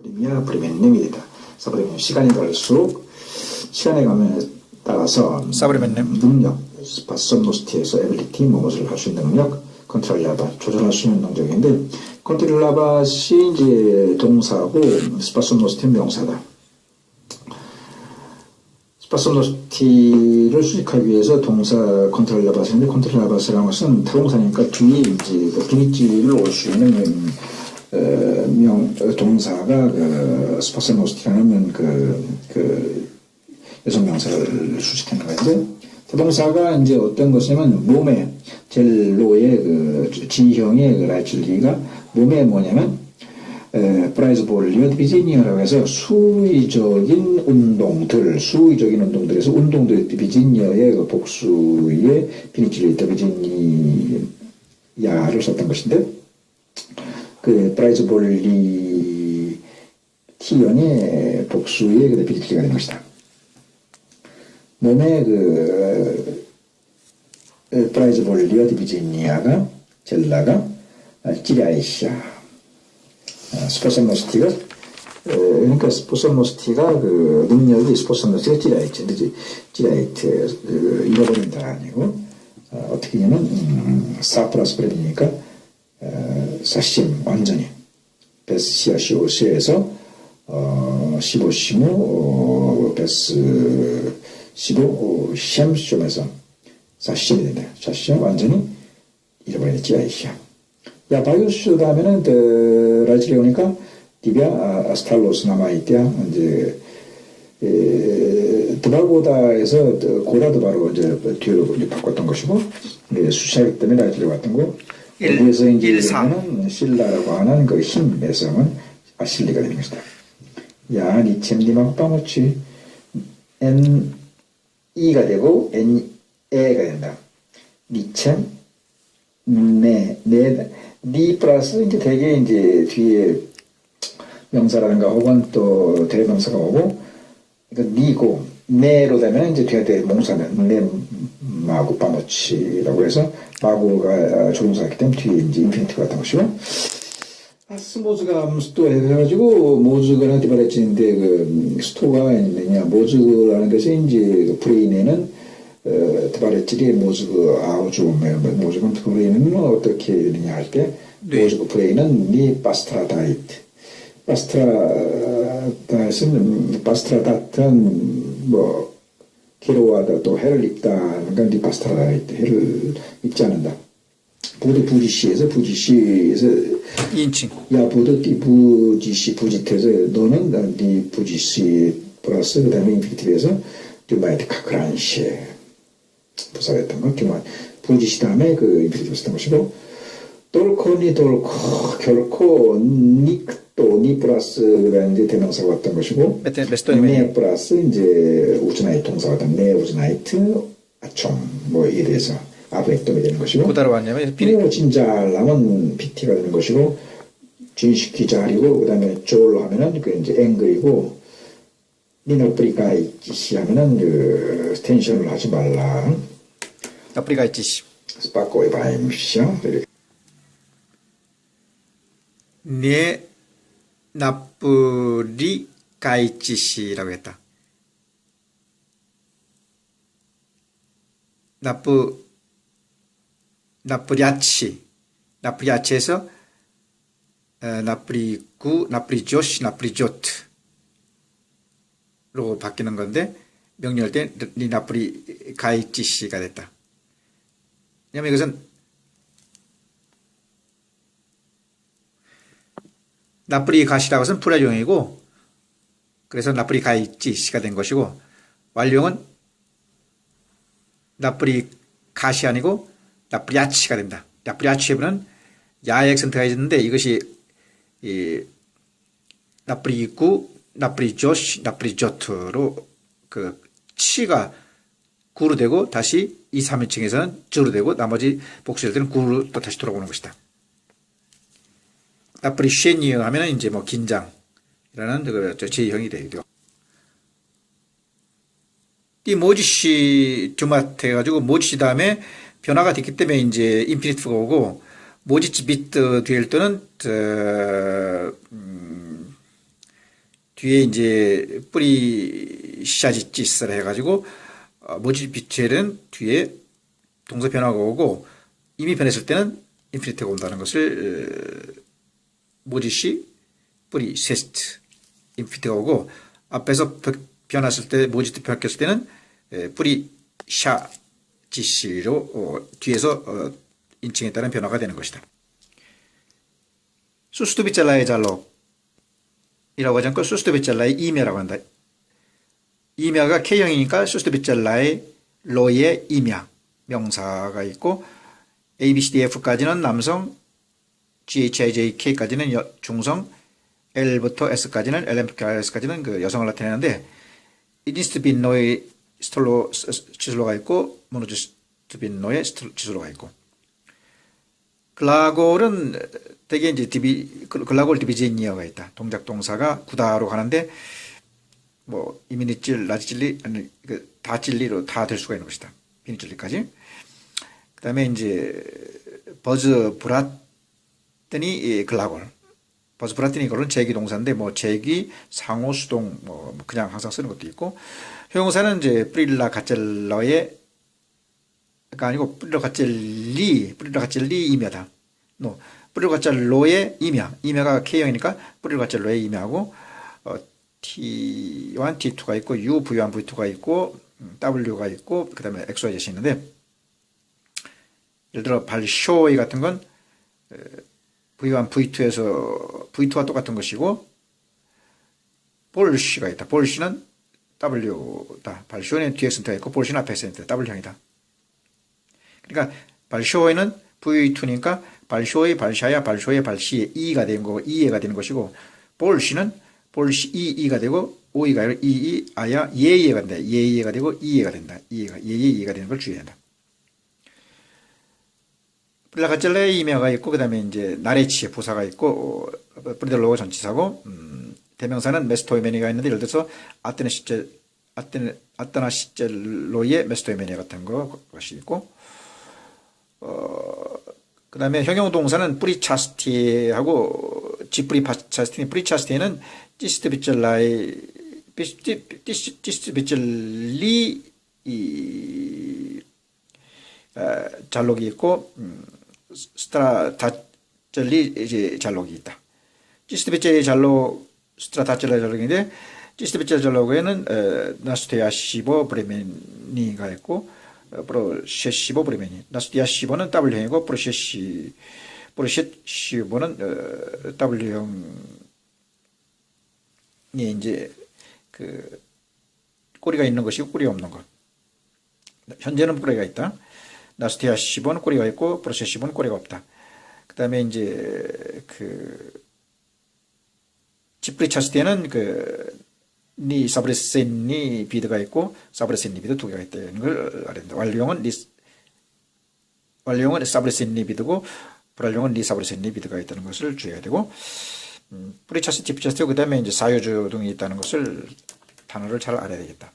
프리미어, 프리미엄이 되다. 서브리미엄 시간이 갈수록 시간에 가면에 따라서 능력, 스파썸노스티에서 에빌리티, 무엇을 할 수 있는 능력, 컨트롤라바, 조절할 수 있는 능력인데 컨트롤라바시 이제 동사고 스파썸노스티는 명사다. 스파썸노스티를 수식하기 위해서 동사 컨트롤라바스인데 컨트롤라바스라는 것은 타동사니까 뒤에 이제 그 비닉지를 올 수 있는 동사가 스파썸노스티라는 여성 명사를 수식하는 건데 타동사가 이제 어떤 것이냐면 몸에 젤로의 지형의 라이즐리가 몸에 뭐냐면 프라이즈 볼리오 디비지니어라고 해서 수의적인 운동들에서 운동들 디비지니어의 복수의 비닉질리 디비지니아를 썼던 것인데 그 프라이즈 볼리 티언의 복수의 비닉질리가 된 것이다. 몸에 프라이즈 볼리오 디비지니아가 젤라가 지라이샤 스포썸노스티가 그러니까 스포썸노스티가 능력이 스포썸노스티가 지라이트 잃어버린다 아니고 어떻게 하냐면 4 플러스 브레드니까 사심 완전히 베스 시아시오시에서 15시무 베스 15 셴시점에서 사심이 된다. 사심 완전히 잃어버린 지라이샤. 야, 바이오스다 하면은, 라이즐리 오니까, 디비아, 스탈로스 남아있대야, 이제, 드바고다에서, 고라도 바로 이제, 뒤로 이제 바꿨던 것이고, 수사기 때문에 라이즐리 왔던 거, 여기에서 이제, 신라라고 하는 그 힘에서는 아실리가 되는 것이다. 야, 니챔, 니마고 빠모치, N-E가 되고, N-E가 된다. 니챔, 니 플러스 이제 대개 이제 뒤에 명사라든가 혹은 또 대명사가 오고 그러니까 니고 네로 되면 이제 뒤에 대명사는 네 마구 빠모치라고 해서 마구가 조동사였기 때문에 뒤에 이제 인피니티가 같은 것이고 스모즈가 스토어 해가지고 모즈가 디바레치인데 스토어가 있느냐 모즈라는 것이 이제 브레인에는 드바레질이 모즈그 모즈그 브레인은 어떻게 되느냐 할 때 모즈그 브레인은 니 바스트라다이트 바스트라다트는 뭐 기로와다 또 해를 입다 그러니까 니 바스트라다이트 해를 입지 않는다. 부지시에서 인칭 야 부도띠 부지트에서 너는 니 부지시 플러스 그 다음에 인피니티브에서 듀마이트 카크란시에 부사했던 것, 부지시 다음에 인피니티브 썼던 것이고, 결코, 니 플러스가 이제 대명사가 왔던 것이고, 네 플러스 이제 우즈나이트 동사가 왔던 네 우즈나이트, 이에 대해서 아브렉tom이 되는 것이고, 진잘라면 PT가 되는 것이고, 진식기 자리고, 그 다음에 졸로 하면은 이제 앵글이고, 나쁘리가 있지 하면은 텐션을 하지 말라. 나쁘리가 있지. 스파코에 바임시야. 네 나쁘리가 있지라고 했다. 나쁘리아치에서 나쁘리구, 나쁘리조시, 나쁘리조트 로 바뀌는 건데 명령할 때 니 나쁘리 가이치시가 됐다. 왜냐면 이것은 나쁘리 가시라고 해서는 불활용이고 그래서 나쁘리 가이치시가 된 것이고 완료형은 나쁘리 가시 아니고 나쁘리 아치가 된다. 나쁘리 아치에는 야의 액센트가 있는데 이것이 나쁘리 구 나프리 조시, 나프리 조트로 치가 구로 되고 다시 2, 3인칭에서는 주로 되고 나머지 복수할 때는 구로 또 다시 돌아오는 것이다. 나프리 쉐니어 하면은 이제 뭐 긴장이라는 제형이 되죠. 이 모지시 주마트 해가지고 모지시 다음에 변화가 됐기 때문에 이제 인피니티브가 오고 모지치 비트 뒤일 때는 뒤에 이제 뿌리 샤지찌스를 해가지고 모지 비트엘은 뒤에 동사 변화가 오고 이미 변했을 때는 인피니티가 온다는 것을 모지시 뿌리 세스트 인피니티가 오고 앞에서 변했을 때 모지트 변했을 때는 뿌리 샤지시로 뒤에서 인칭에 따른 변화가 되는 것이다. 수스투비잘라의 잘로 이라고 하지 않고 수스투비잘라의 이며라고 한다. 이며가 K형이니까 수스투비잘라의 로의 이며 명사가 있고 A, B, C, D, F까지는 남성, G, H, I, J, K까지는 중성, L부터 S까지는 LM부터 S까지는 그 여성을 나타내는데 It needs to be no의 치슬로가 있고 monogenes to be no의 치슬로가 있고 글라골은 되게 이제 글라골 디비제니어가 있다. 동작 동사가 구다로 가는데 뭐 이미니찔, 라지찔리, 아니 그 다찔리로 다 될 수가 있는 것이다. 비니찔리까지. 그다음에 이제 버즈 브라더니 글라골. 버즈 브라더니 이거는 제기 동사인데 뭐 제기, 상호, 수동 뭐 그냥 항상 쓰는 것도 있고 형용사는 이제 프릴라 가젤러의 가 아니고 프릴라 가젤리 이며다. 프릴라 가젤로의 이며가 K형이니까 프릴라 가젤로의 이며하고 T1, T2가 있고 U, V1, V2가 있고 W가 있고 그 다음에 XYZ이 있는데 예를 들어 발쇼이 같은 건 V1, V2에서 V2와 똑같은 것이고 볼시가 있다. 볼시는 W다. 발쇼에는 뒤에 센터가 있고 볼시는 앞에 센터 W형이다. 그러니까 발쇼에는 V2니까 발쇼의 발샤야 발쇼의 발시의 E가 되는 거고 E가 되는 것이고 볼시는 볼시 E가 되고 오이가 아니라 아야 예예가 된다. 예예가 되고 이해가 된다. 예예가 되는 걸 주의해야 한다. 플라가젤레의 이며가 있고 그다음에 이제 나레치의 부사가 있고 프리델로가 전치사고 대명사는 메스토이메니가 있는데 예를 들어서 아테나시젤로의 메스토이메니 같은 것이 있고 그다음에 형용동사는 프리차스티하고 지프리차스티 프리차스티는 찌스트비젤라의 찌스트비젤리 잘록이 있고 스트라다젤리 이제 잘록이 있다. 찌스트비젤리 잘록 스트라다젤리 잘록인데 찌스트비젤리 잘록에는 나스테아시보 브레메니가 있고 프로셰시보 브레메니 나스테아시보는 W형이고 프로셰시보는 W형 이제 그 꼬리가 있는 것이고 꼬리가 없는 것. 현재는 꼬리가 있다. 나스티아 10은 꼬리가 있고 프로세 10은 꼬리가 없다. 그다음에 이제 그 지프리차스티에는 그 니 사브레센니 비드가 있고 사브레센니 비드 두 개가 있다는 걸 알아야 된다. 완료형은 사브레센니 비드고 불완료형은 니 사브레센니 비드가 있다는 것을 주의해야 되고 프리차스티, 피차스티 그다음에 이제 사유주 등이 있다는 것을 단어를 잘 알아야 되겠다.